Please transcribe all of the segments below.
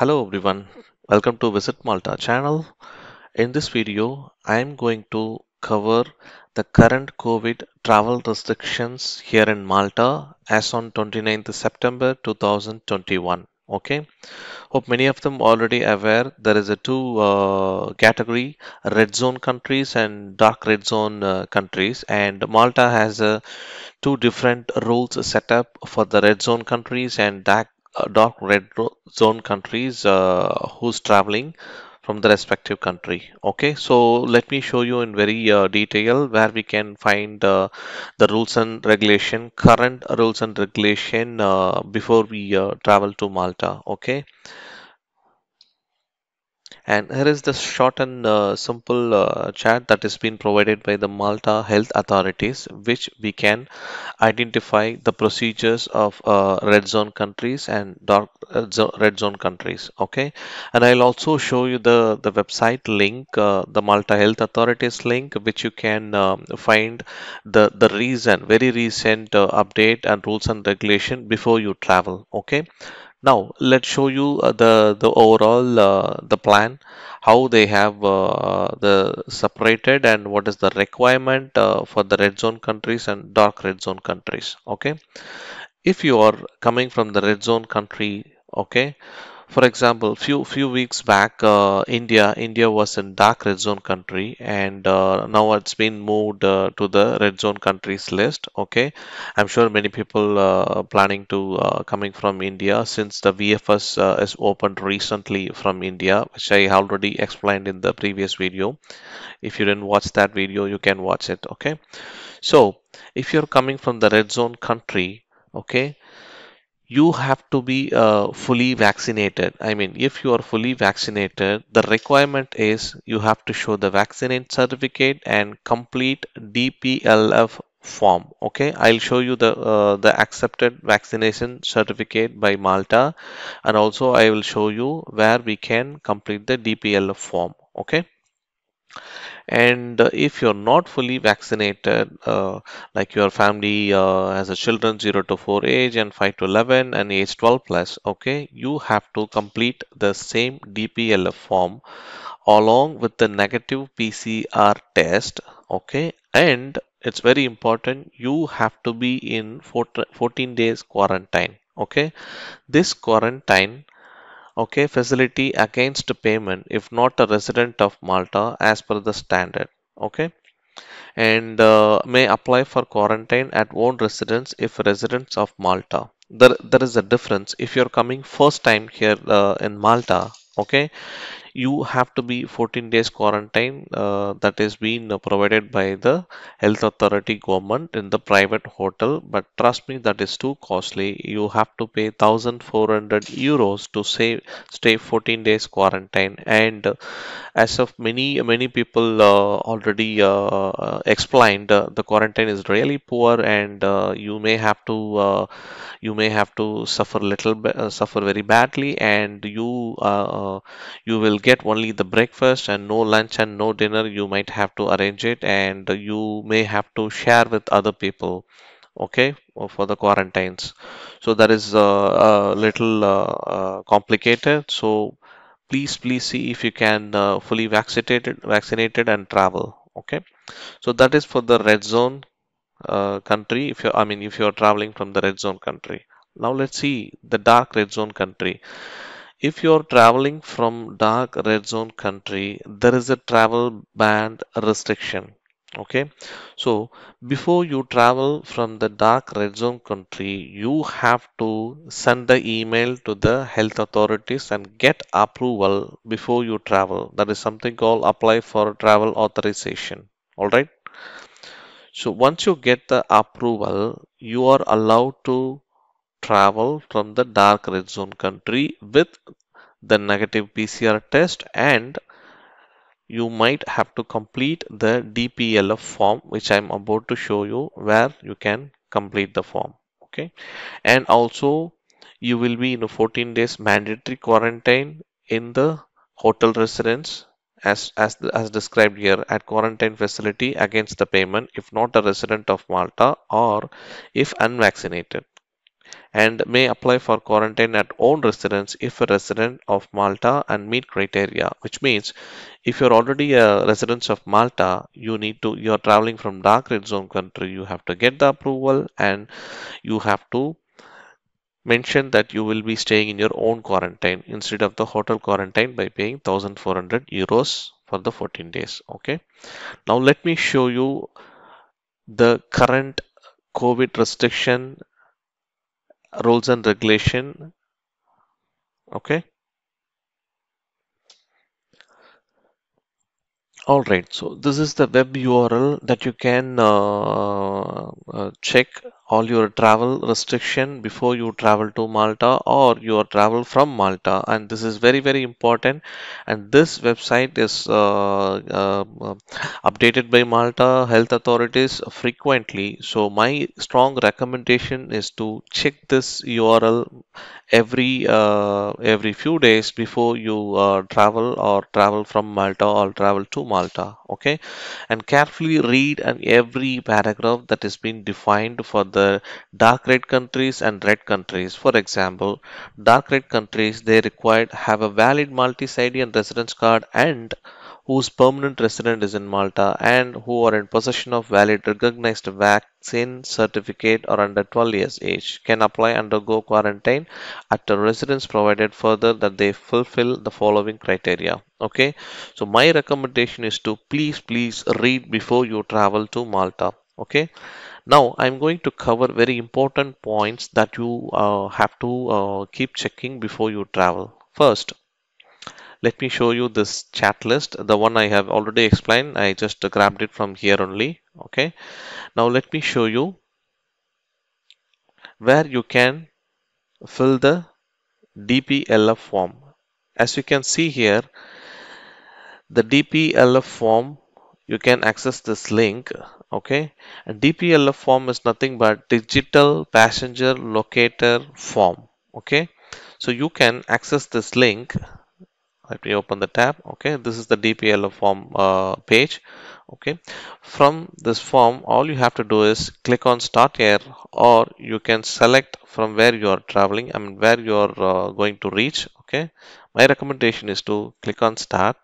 Hello everyone, welcome to Visit Malta channel. In this video, I am going to cover the current COVID travel restrictions here in Malta as on 29th September 2021. Okay, hope many of them already aware there is a two category red zone countries and dark red zone countries, and Malta has two different rules set up for the red zone countries and dark zone countries who's traveling from the respective country. Okay, so let me show you in very detail where we can find the rules and regulation, current rules and regulation before we travel to Malta. Okay, and here is the short and simple chat that has been provided by the Malta health authorities, which we can identify the procedures of red zone countries and red zone countries. Okay, and I'll also show you the website link, the Malta health authorities link, which you can find the reason, very recent update and rules and regulation before you travel. Okay, now let's show you the overall the plan, how they have the separated and what is the requirement for the red zone countries and dark red zone countries. Okay, if you are coming from the red zone country, okay, for example, few weeks back, India was in dark red zone country, and now it's been moved to the red zone countries list. Okay, I'm sure many people planning to coming from India since the VFS is opened recently from India, which I already explained in the previous video. If you didn't watch that video, you can watch it. Okay, so if you're coming from the red zone country, okay, you have to be fully vaccinated. I mean, if you are fully vaccinated, the requirement is you have to show the vaccinate certificate and complete DPLF form. Okay, I'll show you the accepted vaccination certificate by Malta, and also I will show you where we can complete the DPLF form. Okay, and if you're not fully vaccinated, like your family has a children 0 to 4 age and 5 to 11 and age 12 plus, okay, you have to complete the same DPLF form along with the negative PCR test. Okay, and it's very important, you have to be in 14 days quarantine. Okay, this quarantine, okay, facility against payment if not a resident of Malta as per the standard. Okay, and may apply for quarantine at own residence if residents of Malta. There is a difference if you're coming first time here in Malta. Okay, you have to be 14 days quarantine, that is being provided by the health authority government in the private hotel, but trust me, that is too costly. You have to pay 1400 euros to stay 14 days quarantine, and as of many people already explained, the quarantine is really poor, and you may have to suffer very badly, and you will get only the breakfast and no lunch and no dinner. You might have to arrange it, and you may have to share with other people. Okay, for the quarantines. So that is a little complicated. So please see if you can fully vaccinated and travel. Okay, so that is for the red zone country. If you I mean if you are traveling from the red zone country. Now let's see the dark red zone country. If you're traveling from dark red zone country, there is a travel ban restriction. Okay, so before you travel from the dark red zone country, you have to send the email to the health authorities and get approval before you travel. That is something called apply for travel authorization. All right. So once you get the approval, you are allowed to travel from the dark red zone country with the negative PCR test, and you might have to complete the DPLF form, which I'm about to show you where you can complete the form. Okay, and also you will be in a 14 days mandatory quarantine in the hotel residence as described here at quarantine facility against the payment if not a resident of Malta or if unvaccinated. and may apply for quarantine at own residence if a resident of Malta and meet criteria, which means if you're already a resident of Malta, you're traveling from dark red zone country, you have to get the approval and you have to mention that you will be staying in your own quarantine instead of the hotel quarantine by paying 1400 euros for the 14 days. Okay. Now let me show you the current COVID restriction rules and regulation. Okay. All right, so this is the web URL that you can check all your travel restriction before you travel to Malta or your travel from Malta, and this is very very important. And this website is updated by Malta health authorities frequently. So my strong recommendation is to check this URL every few days before you travel or travel from Malta or travel to Malta. Okay, and carefully read and every paragraph that is being defined for the dark red countries and red countries. For example, dark red countries they required have a valid Maltese ID and residence card and whose permanent resident is in Malta and who are in possession of valid recognized vaccine certificate or under 12 years age can apply undergo quarantine at a residence provided further that they fulfill the following criteria. Okay, so my recommendation is to please read before you travel to Malta. Okay, now I'm going to cover very important points that you have to keep checking before you travel. First, let me show you this chat list. The one I have already explained, I just grabbed it from here only. Okay, now let me show you where you can fill the dplf form. As you can see here, the dplf form, you can access this link. Okay, and dplf form is nothing but digital passenger locator form. Okay, so you can access this link. Let me open the tab. Okay, this is the dplf form page. Okay, from this form all you have to do is click on start here, or you can select from where you are traveling, I mean where you are going to reach. Okay, my recommendation is to click on start.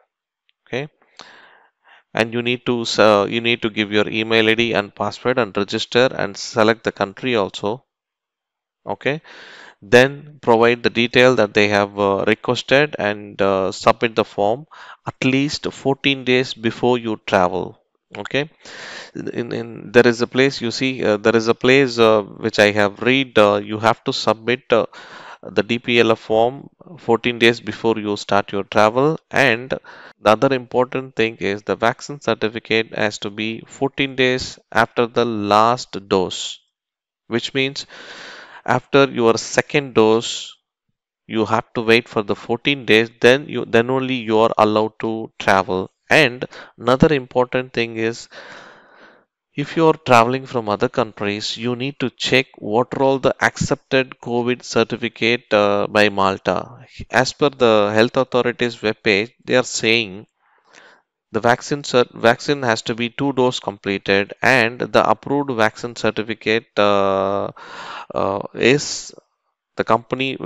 Okay, and you need to give your email id and password and register and select the country also. Okay, then provide the detail that they have requested and submit the form at least 14 days before you travel. Okay, in there is a place you see, there is a place which I have read, you have to submit the dplf form 14 days before you start your travel. And the other important thing is the vaccine certificate has to be 14 days after the last dose, which means after your second dose you have to wait for the 14 days, then only you are allowed to travel. And another important thing is if you are traveling from other countries, you need to check what are all the accepted COVID certificate by Malta. As per the health authorities webpage, they are saying the vaccine has to be 2 dose completed, and the approved vaccine certificate is the company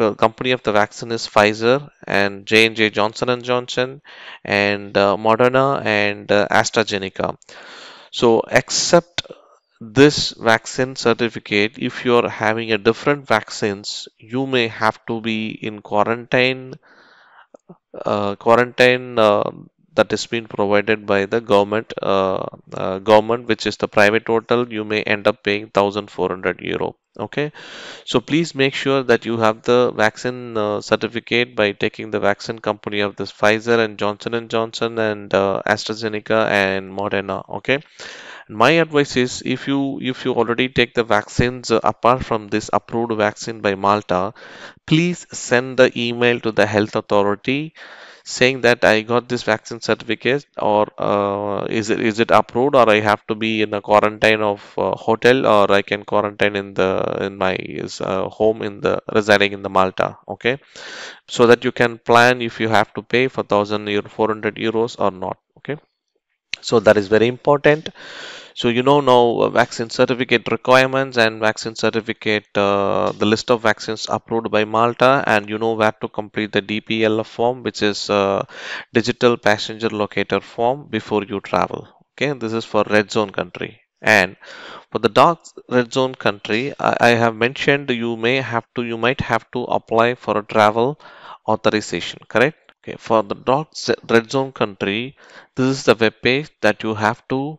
of the vaccine is Pfizer and J&J Johnson and Johnson and Moderna and AstraZeneca. So except this vaccine certificate, if you are having a different vaccines, you may have to be in quarantine that is being provided by the government, which is the private hotel. You may end up paying 1400 euro. Okay, so please make sure that you have the vaccine certificate by taking the vaccine company of this Pfizer and Johnson and Johnson and AstraZeneca and Moderna. Okay, my advice is if you already take the vaccines apart from this approved vaccine by Malta, please send the email to the health authority saying that I got this vaccine certificate, or is it approved, or I have to be in a quarantine of hotel, or I can quarantine in my home in the residing in the Malta. Okay, so that you can plan if you have to pay for 1,000 euro 400 euros or not. Okay, So that is very important. So you know now vaccine certificate requirements and vaccine certificate, the list of vaccines approved by Malta, and you know where to complete the DPLF form, which is digital passenger locator form before you travel. Okay, this is for red zone country. And for the dark red zone country, I have mentioned you might have to apply for a travel authorization, correct? Okay, for the red zone country, this is the web page that you have to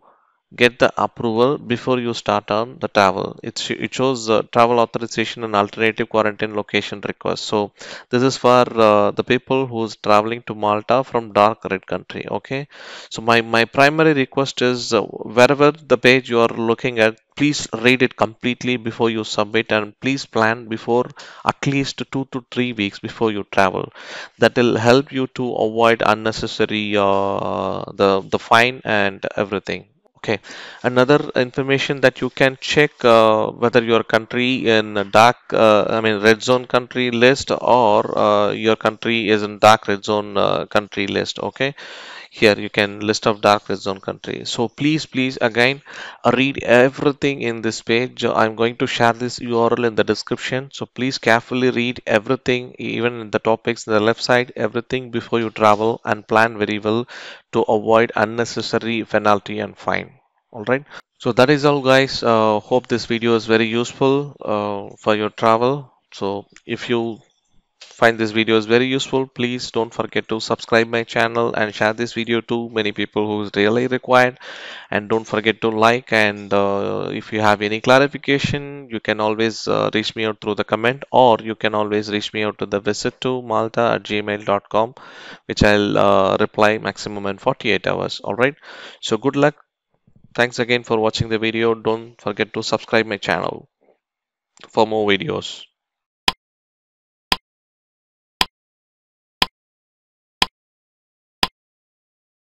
get the approval before you start on the travel. It shows travel authorization and alternative quarantine location request. So this is for the people who's traveling to Malta from dark red country. Okay, so my primary request is wherever the page you are looking at, please read it completely before you submit, and please plan before at least 2 to 3 weeks before you travel. That will help you to avoid unnecessary the fine and everything. Okay, another information that you can check whether your country in a dark, I mean red zone country list, or your country is in dark red zone country list. Okay, here you can list of dark red zone country. So please again read everything in this page. I'm going to share this URL in the description. So please carefully read everything, even in the topics in the left side, everything before you travel, and plan very well to avoid unnecessary penalty and fine. All right. So that is all, guys. Hope this video is very useful for your travel. So if you find this video is very useful, please don't forget to subscribe my channel and share this video to many people who is really required. And don't forget to like, and if you have any clarification, you can always reach me out through the comment, or you can always reach me out to the visit to malta@gmail.com, which I'll reply maximum in 48 hours. All right. So good luck. Thanks again for watching the video. Don't forget to subscribe my channel for more videos.